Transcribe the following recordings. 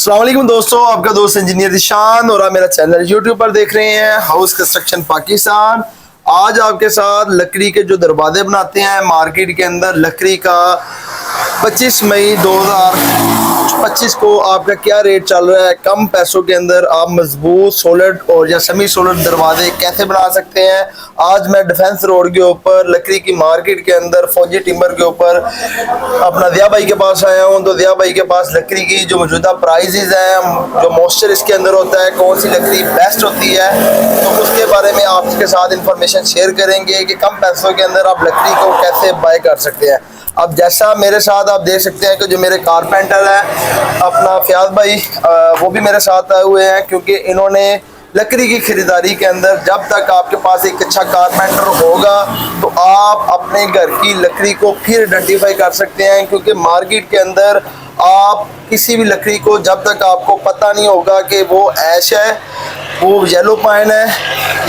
अस्सलाम वालेकुम दोस्तों, आपका दोस्त इंजीनियर दिशान और आप मेरा चैनल यूट्यूब पर देख रहे हैं हाउस कंस्ट्रक्शन पाकिस्तान। आज आपके साथ लकड़ी के जो दरवाजे बनाते हैं मार्केट के अंदर लकड़ी का 25 मई 2025 को आपका क्या रेट चल रहा है। कम पैसों के अंदर आप मजबूत सोलर और या सेमी सोलर दरवाजे कैसे बना सकते हैं। आज मैं डिफेंस रोड के ऊपर लकड़ी की मार्केट के अंदर फौजी टिम्बर के ऊपर अपना दिया भाई के पास आया हूं। तो दिया भाई के पास लकड़ी की जो मौजूदा प्राइजेज हैं, जो मॉइस्चर इसके अंदर होता है, कौन सी लकड़ी बेस्ट होती है, तो उसके बारे में आपके साथ इंफॉर्मेशन शेयर करेंगे कि कम पैसों के अंदर आप लकड़ी को कैसे बाय कर सकते हैं। अब जैसा मेरे साथ आप देख सकते हैं कि जो मेरे कारपेंटर है अपना फयाज भाई, वो भी मेरे साथ आए हुए हैं, क्योंकि इन्होंने लकड़ी की खरीदारी के अंदर जब तक आपके पास एक अच्छा कारपेंटर होगा तो आप अपने घर की लकड़ी को फिर आइडेंटिफाई कर सकते हैं। क्योंकि मार्केट के अंदर आप किसी भी लकड़ी को जब तक आपको पता नहीं होगा कि वो ऐश है, वो येलो पाइन है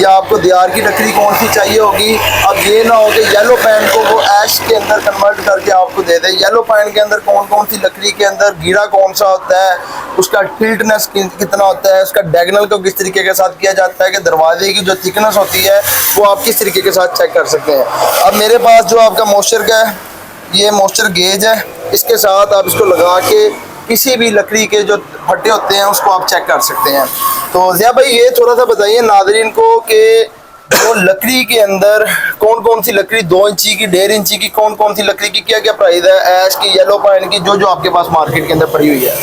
या आपको दियार की लकड़ी कौन सी चाहिए होगी, अब ये ना हो कि येलो पाइन को वो ऐश के अंदर कन्वर्ट करके आपको दे दे। येलो पाइन के अंदर कौन कौन सी लकड़ी के अंदर गीरा कौन सा होता है, उसका टिल्टनेस कितना होता है, उसका डायगोनल को किस तरीके के साथ किया जाता है, कि दरवाजे की जो थिकनेस होती है वो आप किस तरीके के साथ चेक कर सकते हैं। अब मेरे पास जो आपका मॉइस्चर का है, ये मॉइस्चर गेज है, इसके साथ आप इसको लगा के किसी भी लकड़ी के जो फट्टे होते हैं उसको आप चेक कर सकते हैं। तो ज़िया भाई ये थोड़ा सा बताइए नाज़रीन को कि जो लकड़ी के अंदर कौन कौन सी लकड़ी 2 इंची की, 1.5 इंची की, कौन कौन सी लकड़ी की क्या क्या प्राइस है, ऐश की, येलो पाइन की, जो जो आपके पास मार्केट के अंदर पड़ी हुई है।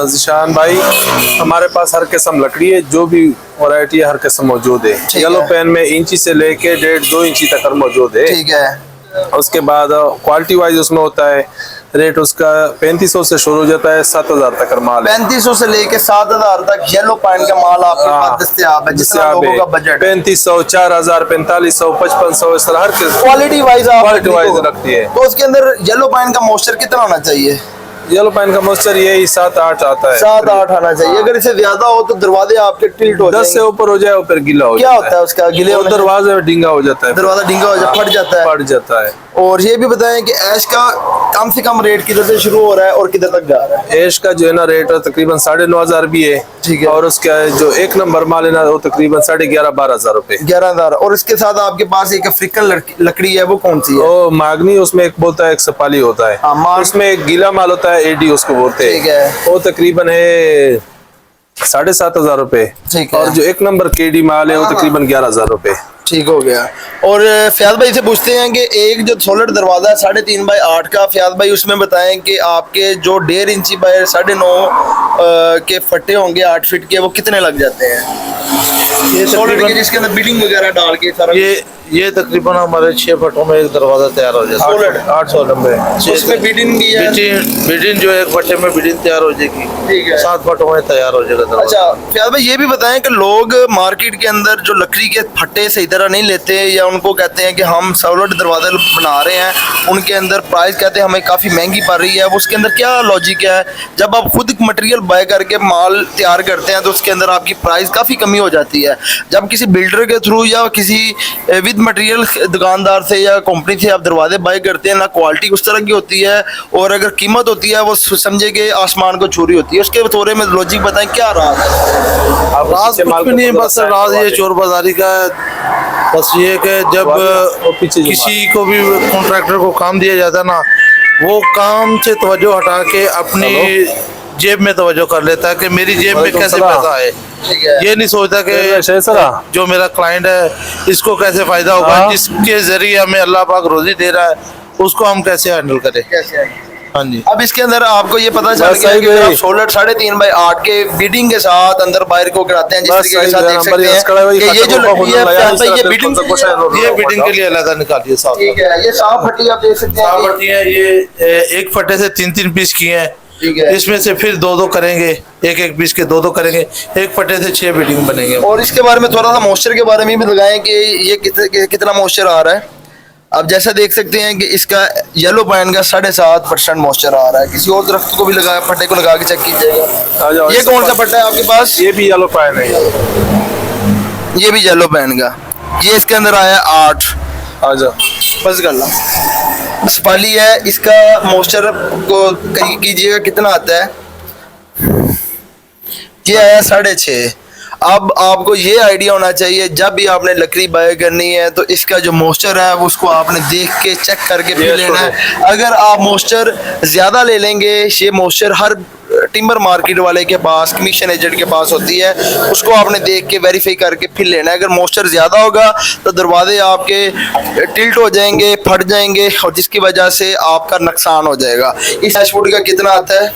जिशान भाई, हमारे पास हर किस्म लकड़ी है, जो भी वैरायटी है हर किस्म मौजूद है। येलो पेन में इंची से लेके 1.5-2 इंची तक मौजूद है। ठीक है। उसके बाद क्वालिटी वाइज उसमें होता है रेट, उसका 3500 से शुरू हो जाता है, 7000 तक माल है। 3500 से लेके 7000 तक येलो पाइन का माल आपके पास दस्तयाब है, जिसका लोगों का बजट 3500, 4000, 4500, 5500, इस तरह हर क्वालिटी वाइज रखती है। तो उसके अंदर येलो पाइन का मॉइस्चर कितना होना चाहिए? येलो पाइन का मॉइस्चर यही 7-8 आता है। 7-8 आना चाहिए। अगर इससे ज्यादा हो तो दरवाजे आपके टिल्ट हो 10 से ऊपर हो जाए फिर गीला हो क्या जाता होता है उसका गिले है, दरवाजे में डींगा हो जाता है, दरवाजा डींगा हो जाता है, फट जाता है। और ये भी बताएं कि ऐश का कम से कम रेट किधर से शुरू हो रहा है और किधर तक जा रहा है? ऐश का जो है ना रेट तकरीबन 9500 भी है। ठीक है। और उसका जो 1 नंबर माल है ना वो तकरीबन 11,500-12,000 रुपए। 11,000। और इसके साथ आपके पास एक अफ्रीकन लकड़ी है, वो कौन सी है? वो मागनी, उसमें एक बोलता है, एक सपाली होता है। उसमें एक गीला माल होता है, एडी उसको बोलते हैं। ठीक है। वो तकरीबन है 7,500 रुपए। ठीक है। और जो 1 नंबर केडी माल है वो तकरीबन 11,000 रुपए। ठीक हो गया। और फयाज भाई से पूछते हैं कि एक जो सोलर दरवाजा है 3.5 बाई 8 का, फयाज भाई उसमें बताएं कि आपके जो 1.5 इंची बाई 9.5 के फट्टे होंगे 8 फीट के, वो कितने लग जाते हैं ये सोलर के, जिसके अंदर बिल्डिंग वगैरह डाल के सारा? ये तकरीबन हमारे 6 फटों में एक दरवाजा तैयार हो जाता है। सोलर 890 उसमें बिडिन भी है। बिडिन जो एक फटे में बिडिन तैयार हो जाएगी। ठीक है। 7 फटों में तैयार हो जाएगा दरवाजा। अच्छा फयाज भाई ये भी बताएं कि लोग मार्केट के अंदर जो लकड़ी के फट्टे सही तरह नहीं लेते, या उनको कहते हैं कि हम सोलर दरवाजे बना रहे हैं, उनके अंदर प्राइस कहते हैं हमें काफ़ी महंगी पड़ रही है, उसके अंदर क्या लॉजिक है? जब आप खुद मटेरियल बाय करके माल तैयार करते हैं तो उसके अंदर आपकी प्राइस काफ़ी कमी हो जाती है। जब किसी बिल्डर के थ्रू या किसी विद मटेरियल दुकानदार से या कंपनी से आप दरवाजे बाय करते हैं, ना क्वालिटी उस तरह की होती है, और अगर कीमत होती है वो समझे कि आसमान को छू रही होती है। उसके थोड़े में लॉजिक बताएं क्या राज है? राज कुछ भी नहीं, बस राज ये चोर बाजारी का है। बस ये कि जब किसी को भी कॉन्ट्रैक्टर को काम दिया जाता है ना, वो काम से तवज्जो हटा के अपनी जेब में तवज्जो कर लेता है कि मेरी जेब में कैसे पैसा आए। ये नहीं सोचता कि जो मेरा क्लाइंट है इसको कैसे फायदा होगा, जिसके जरिए हमें अल्लाह पाक रोजी दे रहा है उसको हम कैसे हैंडल करें। हाँ जी। अब इसके अंदर आपको ये पता चल गया कि आप सोलर 3.5 बाई 8 के बिडिंग के साथ अंदर बाहर को कराते हैं, जिस तरीके के साथ देख सकते हैं कि ये जो लकड़ी है ये बिडिंग के लिए अलग निकालिए। ठीक है। ये साफ फट्टी आप देख सकते हैं, साफ फट्टी है। ये एक फट्टे से 3-3 पीस की हैं। इसमें से फिर 2-2 करेंगे, 1-1 पीस के 2-2 करेंगे, एक फटे से 6 बिल्डिंग बनेंगे। और इसके बारे में थोड़ा सा मॉइस्चर के बारे में भी लगाएं कि ये कितना मॉइस्चर आ रहा है। आप जैसा देख सकते हैं कि इसका येलो पाइन का 7.5% मॉइस्चर आ रहा है। किसी और दरख्त को भी लगा, फट्टे को लगा के चेक कीजिएगा। ये कौन सा फट्टा है आपके पास? ये भी येलो पाइन है। ये भी येलो पाइन का, ये इसके अंदर आया 8। बस गल्ला सपाली है, इसका मॉइस्चर को कीजिएगा कितना आता है? ये आया 6.5। अब आपको ये आइडिया होना चाहिए जब भी आपने लकड़ी बाय करनी है तो इसका जो मॉइस्चर है वो उसको आपने देख के चेक करके फिर लेना है। अगर आप मॉइस्चर ज़्यादा ले लेंगे, ये मॉइस्चर हर टिम्बर मार्केट वाले के पास, कमीशन एजेंट के पास होती है, उसको आपने देख के वेरीफाई करके फिर लेना है। अगर मॉइस्चर ज़्यादा होगा तो दरवाजे आपके टिल्ट हो जाएंगे, फट जाएंगे और जिसकी वजह से आपका नुकसान हो जाएगा। इस डैशबोर्ड का कितना आता है?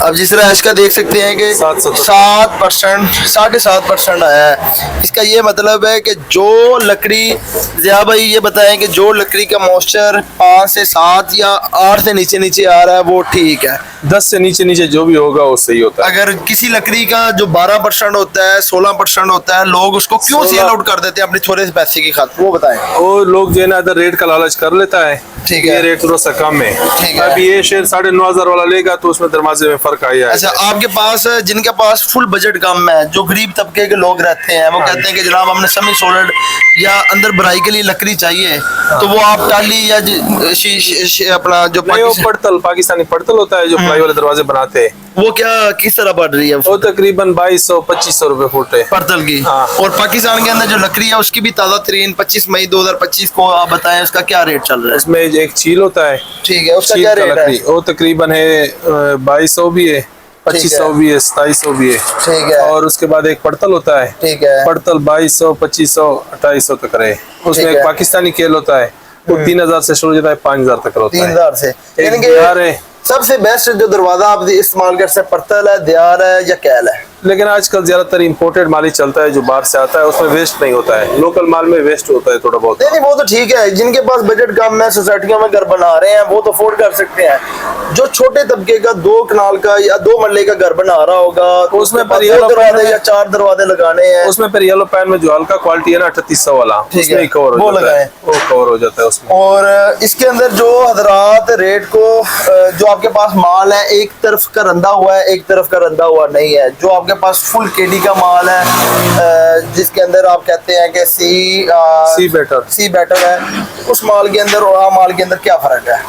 अब जिस रैश का देख सकते हैं कि 7%, 7.5% आया है। इसका ये मतलब है कि जो लकड़ी, ज़िया भाई ये बताएं कि जो लकड़ी का मॉइस्चर 5 से 7 या 8 से नीचे नीचे आ रहा है वो ठीक है, 10 से नीचे नीचे जो भी होगा वो सही होता है। अगर किसी लकड़ी का जो 12% होता है, 16% होता है, लोग उसको क्यों सेल आउट कर देते हैं अपने थोड़े से पैसे की खातिर, वो बताएं। वो लोग जो है ना इधर रेट का लालच कर लेता है, ठीक है, ये रेट थोड़ा सा कम है, ठीक है। अभी ये शेयर 9,500 वाला लेगा तो उसमें दरवाजे में फर्क आया है। अच्छा, आपके पास जिनके पास फुल बजट कम है, जो गरीब तबके के लोग रहते हैं, वो कहते हैं कि जनाब हमने सेमी सॉलिड या अंदर भराई के लिए लकड़ी चाहिए, तो वो आप टाली या अपना जो पड़तल, पाकिस्तानी पड़तल होता है जो प्लाई वाले दरवाजे बनाते हैं, वो क्या किस तरह पड़ रही है? वो तकरीबन 2200-2500 रुपए फुट है पड़तल की। हाँ। और पाकिस्तान के अंदर जो लकड़ी है उसकी भी ताज़ा तरीन 25 मई 2025 को आप बताएं उसका क्या रेट चल रहा है? इसमें एक चील होता है, ठीक है, उसका चील क्या का रेट है? लकड़ी वो तकरीबन है 2200 भी है, 2500 भी है, 2700 भी है, ठीक है। और उसके बाद एक पड़तल होता है, ठीक है, पड़तल 2200, 2500, 2800 तक रहे। उसमें ठीक एक है। पाकिस्तानी केल होता है, वो 3000 से शुरू होता है, 5000 तक होता है। 3000 से। यानी कि दियार है, सबसे बेस्ट जो दरवाजा आप इस्तेमाल कर सकते, पड़तल है, दियार है या कैल है? लेकिन आजकल ज्यादातर इंपोर्टेड माल ही चलता है जो बाहर से आता है, उसमें वेस्ट नहीं होता है, लोकल माल में वेस्ट होता है थोड़ा बहुत। नहीं, वो तो ठीक है, जिनके पास बजट कम है, सोसाइटियों में घर बना रहे हैं, वो तो अफोर्ड कर सकते हैं। जो छोटे तबके का 2 कनाल का या 2 मरले का घर बना रहा होगा तो उसमें पर दरवाजे या 4 दरवाजे लगाने हैं, उसमें फिर येलो पैन में जो हल्का क्वालिटी है ना 3800 वाला, उसमें ही कवर हो जाता है, वो कवर हो जाता है उसमें। और इसके अंदर जो हजरात रेट को जो आपके पास माल है, एक तरफ का रंधा हुआ है, एक तरफ का रंधा हुआ नहीं है। जो आपके पास फुल केडी का माल है, जिसके अंदर आप कहते हैं कि सी बेटर है, उस माल के अंदर और आम माल के अंदर क्या फर्क है?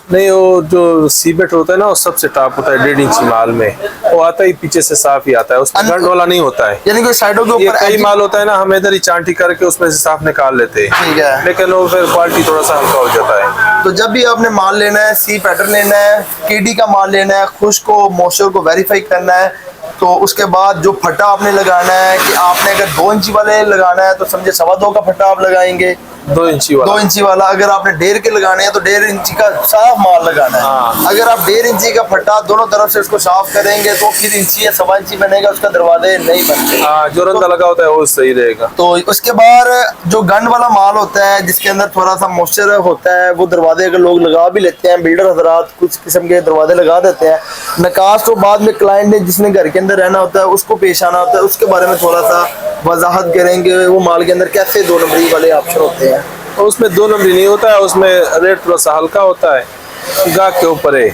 नहीं, वो जो सी बेटर होता है ना वो सबसे टॉप होता है 1.5 इंची माल में, वो आता ही पीछे से साफ ही आता है, उसमें गंड वाला नहीं होता है। यानी कि साइडों के ऊपर कई माल होता है ना, हम इधर ही चांटी करके उसमें से साफ निकाल लेते हैं, ठीक है, लेकिन वो फिर क्वालिटी थोड़ा सा हल्का हो जाता है। तो जब भी आपने माल लेना है, सी पैटर्न लेना है, केडी का माल लेना है, खुश को मॉइस्चर को वेरीफाई करना है, तो उसके बाद जो फटा आपने लगाना है कि आपने अगर 2 इंची वाले लगाना है तो समझे 2.25 का फटा आप लगाएंगे, 2 इंची वाला। 2 इंची वाला अगर आपने 1.5 के लगाने हैं तो 1.5 इंची का साफ माल लगाना है। हाँ। अगर आप 1.5 इंची का फटा दोनों तरफ से उसको साफ करेंगे तो फिर इंची या 1.25 इंची बनेगा, उसका दरवाजे नहीं बनते। हाँ, जो रंधा लगा होता है वो सही रहेगा। तो उसके बाद जो गंड वाला माल होता है जिसके अंदर थोड़ा सा मॉइस्चर होता है, वो दरवाजे अगर लोग लगा भी लेते हैं, बिल्डर हजरात कुछ किस्म के दरवाजे लगा देते हैं, नकाश तो बाद में क्लाइंट ने जिसने घर के अंदर रहना होता है उसको पेश आना होता है, उसके बारे में थोड़ा सा वजाहत करेंगे। वो माल के अंदर कैसे 2 नंबरी वाले ऑप्शन होते हैं? और उसमें 2 नंबरी नहीं होता है, उसमें रेट थोड़ा सा हल्का होता है, गाहक के ऊपर है।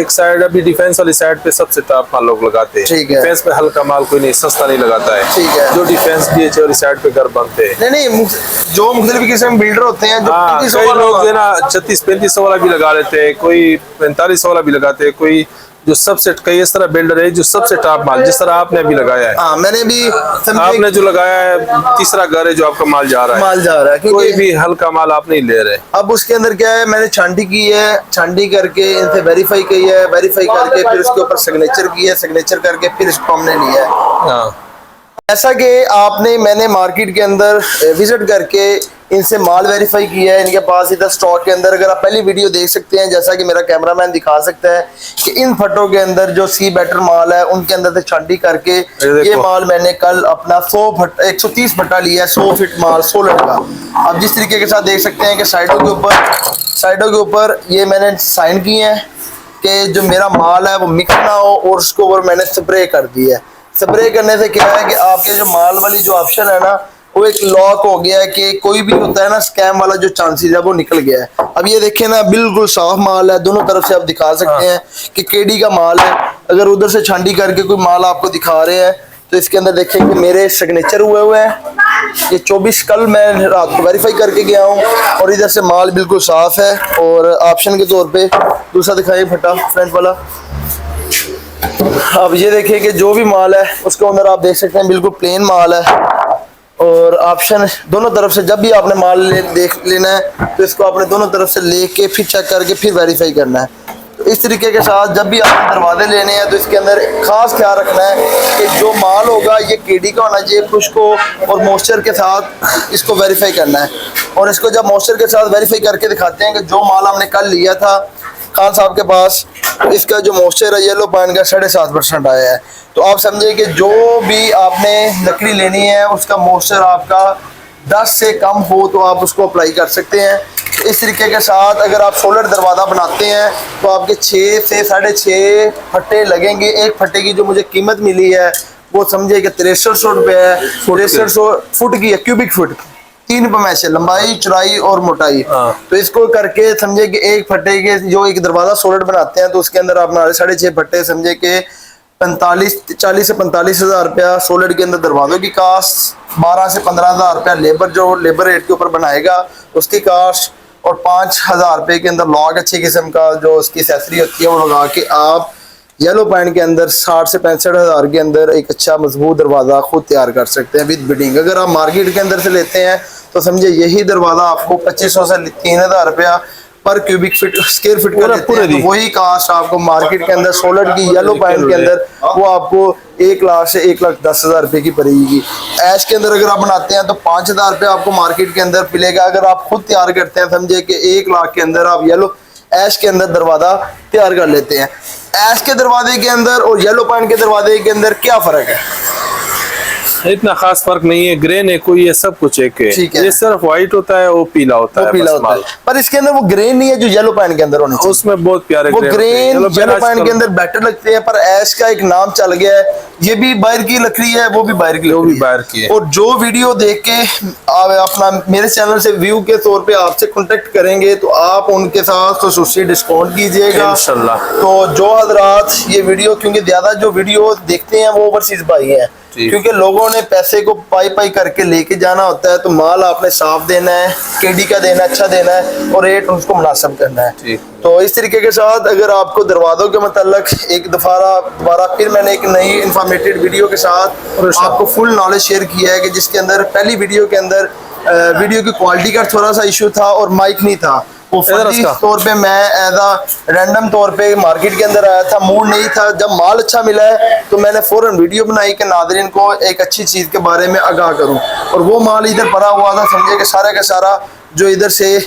एक साइड अभी डिफेंस वाली साइड पे सबसे टॉप माल लोग लगाते हैं, ठीक है। डिफेंस पे हल्का माल कोई नहीं, सस्ता नहीं लगाता है, ठीक है। जो डिफेंस DH वाली साइड पे घर बनते हैं। नहीं, जो मुख्तलिफ किस्म बिल्डर होते हैं जो हाँ, कई लोग जो है ना 36-3500 वाला भी लगा लेते हैं, कोई 4500 वाला भी लगाते हैं, कोई जो सबसे, कई इस तरह बिल्डर है जो सबसे टॉप माल, जिस तरह आपने भी लगाया है। हाँ, मैंने भी आपने जो लगाया है, तीसरा घर है जो आपका माल जा रहा है, कोई भी हल्का माल आप नहीं ले रहे। अब उसके अंदर क्या है, मैंने छांटी की है, छांटी करके इनसे वेरीफाई की है, वेरीफाई करके फिर उसके ऊपर सिग्नेचर की है, सिग्नेचर करके फिर इसको हमने लिया है। हाँ, ऐसा कि मैंने मार्केट के अंदर विजिट करके इनसे माल वेरीफाई किया है, इनके पास इधर स्टॉक के अंदर, अगर आप पहली वीडियो देख सकते हैं, जैसा कि मेरा कैमरामैन दिखा सकता है कि इन फटों के अंदर जो सी बेटर माल है उनके अंदर से छांटी करके ये माल मैंने कल अपना 130 फटा लिया है, 100 फीट माल 100 लटका। अब जिस तरीके के साथ देख सकते हैं कि साइडों के ऊपर ये मैंने साइन किए हैं कि जो मेरा माल है वो मिक्स ना हो, और उसको ऊपर मैंने स्प्रे कर दिया है। स्प्रे करने से क्या है कि आपके जो माल वाली जो ऑप्शन है ना वो एक लॉक हो गया है कि कोई भी होता है ना स्कैम वाला जो चांसेस है वो निकल गया है। अब ये देखें ना, बिल्कुल साफ माल है, दोनों तरफ से आप दिखा सकते हैं कि केडी का माल है। अगर उधर से छांटी करके कोई माल आपको दिखा रहे हैं तो इसके अंदर देखें कि मेरे सिग्नेचर हुए हैं, ये 24 कल मैं रात को वेरीफाई करके गया हूँ और इधर से माल बिल्कुल साफ है। और ऑप्शन के तौर पे दूसरा दिखाइए फटा फ्रंट वाला। अब ये देखिए कि जो भी माल है उसके अंदर आप देख सकते हैं बिल्कुल प्लेन माल है। और ऑप्शन दोनों तरफ से, जब भी आपने माल देख लेना है तो इसको आपने दोनों तरफ से लेके फिर चेक करके फिर वेरीफाई करना है। तो इस तरीके के साथ जब भी आपने दरवाजे लेने हैं तो इसके अंदर खास ख्याल रखना है कि जो माल होगा ये केडी का होना चाहिए, खुश्क और मॉइस्चर के साथ इसको वेरीफाई करना है। और इसको जब मॉइस्चर के साथ वेरीफाई करके दिखाते हैं कि जो माल हमने कल लिया था खान साहब के पास, इसका जो मॉइस्चर है येलो पॉइंट का 7.5% आया है। तो आप समझिए कि जो भी आपने लकड़ी लेनी है उसका मॉइस्चर आपका 10 से कम हो तो आप उसको अप्लाई कर सकते हैं। तो इस तरीके के साथ अगर आप सोलर दरवाज़ा बनाते हैं तो आपके 6 से 6.5 फट्टे लगेंगे। एक फट्टे की जो मुझे कीमत मिली है वो समझिए कि 6300 रुपये है। 6300 फुट की है, क्यूबिक फुट, 3 पैमाइश है, लंबाई चौड़ाई और मोटाई। तो इसको करके समझे कि एक फट्टे के जो एक दरवाज़ा सोलर बनाते हैं तो उसके अंदर आप 6.5 फट्टे समझे कि 40 से 45 हज़ार रुपया सोलर के अंदर दरवाज़ों की कास्ट, 12 से 15 हज़ार रुपया लेबर जो लेबर रेट के ऊपर बनाएगा उसकी कास्ट, और 5,000 रुपये के अंदर लॉक अच्छी किस्म का जो उसकी एसेसरी होती है वो लगा के आप येलो पॉइंट के अंदर 60 से 65 हज़ार के अंदर एक अच्छा मजबूत दरवाज़ा खुद तैयार कर सकते हैं विद बिडिंग। अगर आप मार्केट के अंदर से लेते हैं तो समझे यही दरवाज़ा आपको 2500 से 3,000 रुपया पर क्यूबिक फीट स्क्वायर फीट का देते हैं। तो वही कास्ट आपको मार्केट के अंदर सोलर की येलो पॉइंट के अंदर वो आपको 1 लाख से 1,10,000 रुपये की पड़ेगी। ऐश के अंदर अगर आप बनाते हैं तो 5,000 रुपये आपको मार्केट के अंदर मिलेगा। अगर आप खुद तैयार करते हैं समझे कि 1 लाख के अंदर आप येलो ऐश के अंदर दरवाज़ा तैयार कर लेते हैं। ऐश के दरवाजे के अंदर और येलो पॉइंट के दरवाजे के अंदर क्या फ़र्क है? इतना खास फर्क नहीं है, ग्रेन है कोई, ये सब कुछ एक है। है। ये सिर्फ व्हाइट होता है, वो पीला होता है, पीला होता है। पर इसके अंदर वो ग्रेन नहीं है जो येलो पॉइंट के अंदर होने चाहिए। उसमें बहुत प्यारे वो ग्रेन येलो पॉइंट के अंदर बेटर लगते हैं। पर ऐश का एक नाम चल गया है, ये भी बाहर की लकड़ी है, वो भी बाहर की लकड़ी है। और जो वीडियो देख के अपना मेरे चैनल से व्यू के तौर पे आपसे कांटेक्ट करेंगे तो आप उनके साथ खसूसी डिस्काउंट कीजिएगा इंशाल्लाह। तो जो हजरात ये वीडियो, क्योंकि ज्यादा जो वीडियो देखते हैं वो ओवरसीज भाई हैं, क्योंकि लोगों ने पैसे को पाई करके लेके जाना होता है। तो माल आपने साफ देना है, केडी का देना, अच्छा देना है और रेट उसको मुनासिब करना है। तो इस तरीके के साथ अगर आपको दरवाज़ों के मतलब एक दोबारा फिर मैंने एक नई इंफॉर्मेटिव वीडियो के साथ आपको फुल नॉलेज शेयर किया है कि जिसके अंदर पहली वीडियो के अंदर वीडियो की क्वालिटी का थोड़ा सा इशू था और माइक नहीं था। वो फर्जी तौर पे मैं एज आ रैंडम तौर पे मार्केट के अंदर आया था, मूड नहीं था। जब माल अच्छा मिला है तो मैंने फ़ौरन वीडियो बनाई कि नादरीन को एक अच्छी चीज़ के बारे में आगाह करूं। और वो माल इधर पड़ा हुआ था, समझे कि सारा का सारा जो इधर से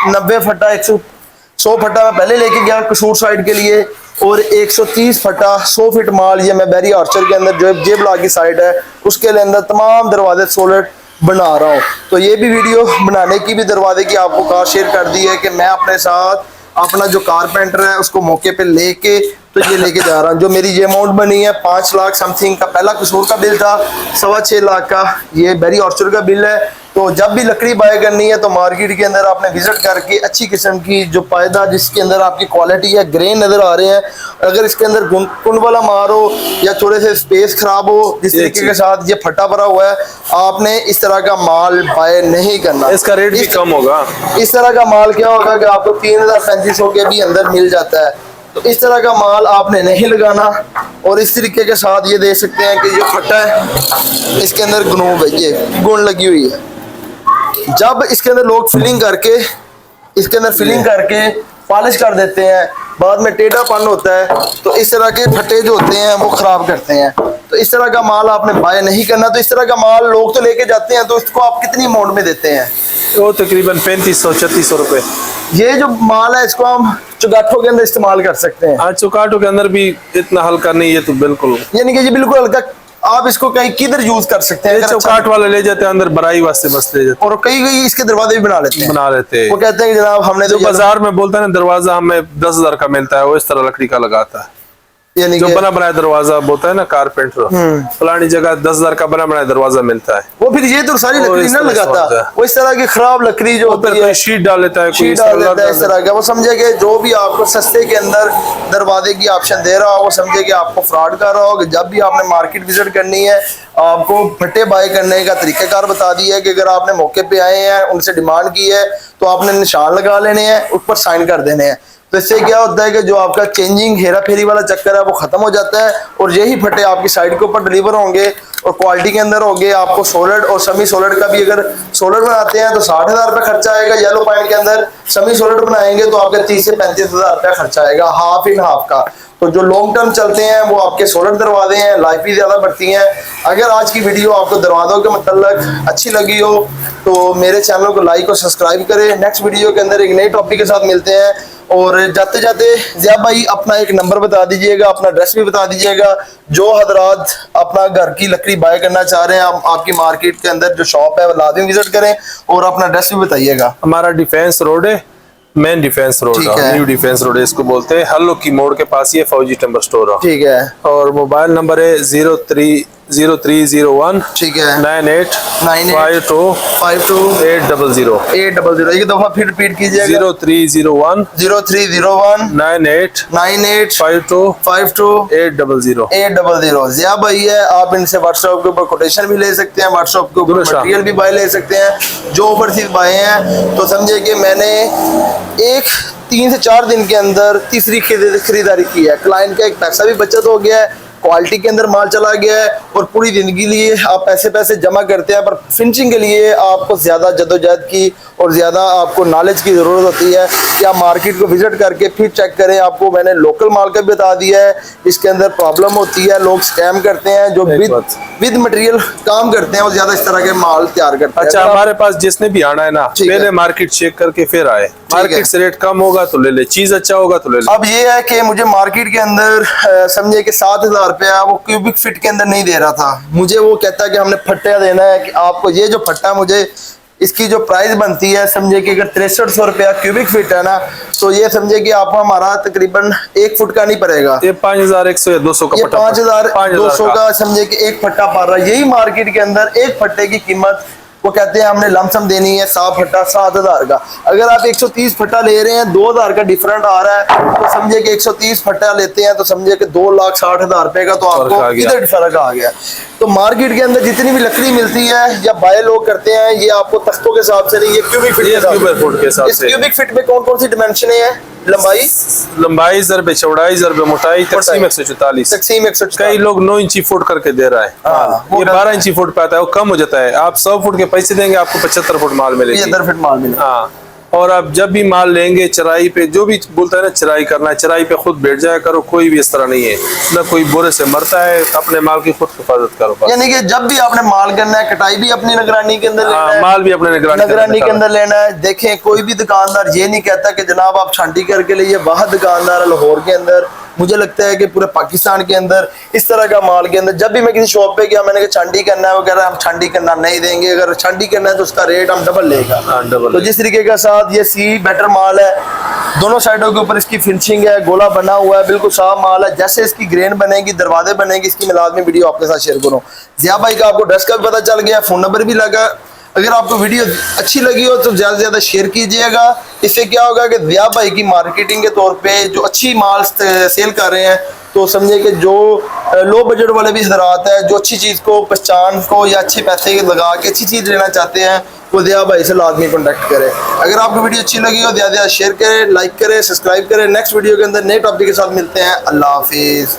90 फट्टा 100 फट्टा मैं पहले लेके गया कसूर साइड के लिए, और 130 फट्टा 100 फीट माल ये मैं बैरी आर्चर के अंदर जो जे ब्लॉक की साइड है उसके अंदर तमाम दरवाजे सोलर बना रहा हूँ। तो ये भी वीडियो बनाने की भी दरवाजे की आपको कार शेयर कर दी है कि मैं अपने साथ अपना जो कारपेंटर है उसको मौके पे लेके तो ये लेके जा रहा हूँ। जो मेरी ये अमाउंट बनी है 5 लाख समथिंग का पहला कसूर का बिल था, 6.25 लाख का ये बैरी ऑर्चर का बिल है। तो जब भी लकड़ी बाय करनी है तो मार्केट के अंदर आपने विजिट करके अच्छी किस्म की जो पायदा जिसके अंदर आपकी क्वालिटी है, ग्रेन नज़र आ रहे हैं। अगर इसके अंदर कुंड वाला मार हो या थोड़े से स्पेस खराब हो, जिस तरीके के साथ ये फटा भरा हुआ है, आपने इस तरह का माल बाय नहीं करना। इसका रेट भी कम होगा। इस तरह का माल क्या होगा कि आपको 3,3500 के भी अंदर मिल जाता है। तो इस तरह का माल आपने नहीं लगाना। और इस तरीके के साथ ये देख सकते हैं कि ये फटा है, इसके अंदर ग्नूब है, ये गुण लगी हुई है। जब इसके अंदर लोग फिलिंग करके पॉलिश कर देते हैं, बाद में टेढ़ापन होता है, तो इस तरह के फटे जो होते हैं वो खराब करते हैं। तो इस तरह का माल आपने बाय नहीं करना। तो इस तरह का माल लोग तो लेके जाते हैं, तो इसको आप कितनी अमाउंट में देते हैं? वो तकरीबन 3500-3600 रुपये। ये जो माल है इसको हम चुगाठों के अंदर इस्तेमाल कर सकते हैं। हाँ, चुगाठों के अंदर भी इतना हल्का नहीं है, तो बिल्कुल यानी कि ये बिल्कुल हल्का। आप इसको कहीं किधर यूज कर सकते हैं? चौकाट वाले ले जाते हैं अंदर बराई वास्ते, बस ले जाते हैं। और कई इसके दरवाजे भी बना लेते हैं। वो कहते हैं कि जनाब हमने जो बाजार में बोलता है ना दरवाजा हमें 10,000 का मिलता है, वो इस तरह लकड़ी का लगाता है। यानी जो कि बना बनाया दरवाजा होता है ना कारपेंटर, फलानी जगह 10,000 का बना बनाया दरवाजा मिलता है, वो फिर ये तो सारी लकड़ी इस ना तरह से होता लगाता, है। वो इस तरह की खराब लकड़ी जो होती है कोई शीट डाल लेता है, कोई शीट इस डाल तरह देता है इस तरह का। वो समझे कि जो भी आपको सस्ते के अंदर दरवाजे की ऑप्शन दे रहा हो, वो समझे कि आपको फ्रॉड कर रहा हो। कि जब भी आपने मार्केट विजिट करनी है, आपको फट्टे बाय करने का तरीकाकार बता दिया है कि अगर आपने मौके पे आए हैं, उनसे डिमांड की है, तो आपने निशान लगा लेने हैं, ऊपर साइन कर देने हैं। तो इससे क्या होता है कि जो आपका चेंजिंग हेरा फेरी वाला चक्कर है वो खत्म हो जाता है, और यही फटे आपकी साइड के ऊपर डिलीवर होंगे और क्वालिटी के अंदर होंगे। आपको सोलर और सेमी सोलर का भी, अगर सोलर बनाते हैं तो 60,000 रुपये खर्चा आएगा येलो पॉइंट के अंदर, सेमी सोलर बनाएंगे तो आपका 30 से 35,000 रुपया खर्चा आएगा, हाफ इन हाफ का। तो जो लॉन्ग टर्म चलते हैं वो आपके सोलर दरवाजे हैं, लाइफ भी ज्यादा बढ़ती हैं। अगर आज की वीडियो आपको दरवाजों के मतलब अच्छी लगी हो तो मेरे चैनल को लाइक और सब्सक्राइब करें। नेक्स्ट वीडियो के अंदर एक नए टॉपिक के साथ मिलते हैं। और जाते जाते ज़िया भाई अपना एक नंबर बता दीजिएगा, अपना एड्रेस भी बता दीजिएगा। जो हजरात अपना घर की लकड़ी बाय करना चाह रहे हैं, आपकी मार्केट के अंदर जो शॉप है वो लाजिम विजिट करें, और अपना एड्रेस भी बताइएगा। हमारा डिफेंस रोड है, मेन डिफेंस रोड है, न्यू डिफेंस रोड है इसको बोलते हैं। हल्लो की मोड़ के पास ही है फौजी टिम्बर स्टोर है। ठीक है। और मोबाइल नंबर है 0301 ठीक है 9852 800। एक दफा फिर रिपीट कीजिएगा। 0301 9852 800। ज़िया भाई है, आप इनसे व्हाट्सएप के ऊपर कोटेशन भी ले सकते हैं, व्हाट्सएप के ऊपर मटेरियल भी बाय ले सकते हैं। जो ओवरसीज बाय हैं तो समझे कि मैंने 3 से 4 दिन के अंदर तीसरी खरीदारी की है। क्लाइंट का एक पैसा भी बचत हो गया है, क्वालिटी के अंदर माल चला गया है, और पूरी जिंदगी लिए आप पैसे जमा करते हैं, पर फिनिशिंग के लिए आपको ज़्यादा जद्दोजहद की और ज़्यादा आपको नॉलेज की ज़रूरत होती है कि आप मार्केट को विजिट करके फिर चेक करें। आपको मैंने लोकल माल का भी बता दिया है, इसके अंदर प्रॉब्लम होती है, लोग स्कैम करते हैं, जो विद मटेरियल काम करते हैं वो ज़्यादा इस तरह के माल तैयार करते हैं। अच्छा, हमारे पास जिसने भी आना है ना, पहले मार्केट चेक करके फिर आए। मार्केट से रेट कम होगा तो ले ले, चीज अच्छा होगा तो ले ले। अब ये है कि मुझे मार्केट के अंदर समझे कि 7,000 रुपया वो क्यूबिक फीट के अंदर नहीं दे रहा था। मुझे वो कहता है कि हमने फट्टा देना है, कि आपको ये जो फट्टा, मुझे इसकी जो प्राइस बनती है समझे कि अगर 6300 रुपया क्यूबिक फीट है ना, तो ये समझे कि आपको हमारा तकरीबन 1 फुट का नहीं पड़ेगा, ये 5100 या 200 का, 5200 का समझे कि एक फट्टा पड़ रहा है। यही मार्केट के अंदर एक फट्टे की कीमत वो कहते हैं हमने लमसम देनी है 100 फट्टा 7,000 का। अगर आप 130 फट्टा ले रहे हैं, 2,000 का डिफरेंट आ रहा है, तो समझे कि 130 फट्टा लेते हैं तो समझे कि 2,60,000 रुपए का तो आपको इधर फर्क आ गया। तो मार्केट के अंदर जितनी भी लकड़ी मिलती है या बाय लोग करते हैं, ये आपको तख्तों के हिसाब से नहीं, ये क्यूबिक फीट के हिसाब से। क्यूबिक फीट में कौन कौन सी डिमेंशन है? लंबाई ज़रबे चौड़ाई ज़रबे मोटाई तकसीम 144। कई लोग 9 इंची फुट करके दे रहा है, ये 12 इंची फुट पे आता है, वो कम हो जाता है। आप 100 फुट के पैसे देंगे, आपको 75 फुट माल मिलेगा, 75 फुट माल मिलेगा। हाँ, और आप जब भी माल लेंगे चराई पे, जो भी बोलता है ना चराई करना है, चराई पे खुद बैठ जाया करो। कोई भी इस तरह नहीं है ना, कोई बुरे से मरता है। अपने माल की खुद हिफाजत करो। यानी कि जब भी आपने माल करना है, कटाई भी अपनी निगरानी के अंदर लेना है, माल भी अपने निगरानी के अंदर लेना है। देखें, कोई भी दुकानदार ये नहीं कहता कि जनाब आप छांटी करके लिए। वह दुकानदार लाहौर के अंदर, मुझे लगता है कि पूरे पाकिस्तान के अंदर इस तरह का माल के अंदर, जब भी मैं किसी शॉप पे गया, मैंने कहा छांटी करना है, वो कह रहा है हम छांटी करना नहीं देंगे, अगर छांटी करना है तो उसका रेट हम डबल लेगा। तो जिस तरीके का साथ ये सी बेटर माल है, दोनों साइडों के ऊपर इसकी फिनिशिंग है, गोला बना हुआ है, बिल्कुल साफ माल है। जैसे इसकी ग्रेन बनेगी, दरवाजे बनेंगे, इसकी मैं लाजमी वीडियो आपके साथ शेयर करूँ। ज़िया भाई का आपको ड्रेस का भी पता चल गया, फ़ोन नंबर भी लगा। अगर आपको वीडियो अच्छी लगी हो तो ज़्यादा से ज़्यादा शेयर कीजिएगा। इससे क्या होगा कि ज़िया भाई की मार्केटिंग के तौर पे जो अच्छी माल सेल कर रहे हैं, तो समझे कि जो लो बजट वाले भी हजरात हैं, जो अच्छी चीज़ को पहचान को या अच्छे पैसे लगा के अच्छी चीज़ लेना चाहते हैं, वो ज़िया भाई से लाजमी कॉन्टैक्ट करें। अगर आपको वीडियो अच्छी लगी हो ज़्यादा शेयर करें, लाइक करें, सब्सक्राइब करें। नेक्स्ट वीडियो के अंदर नए टॉपिक के साथ मिलते हैं। अल्लाह हाफिज़।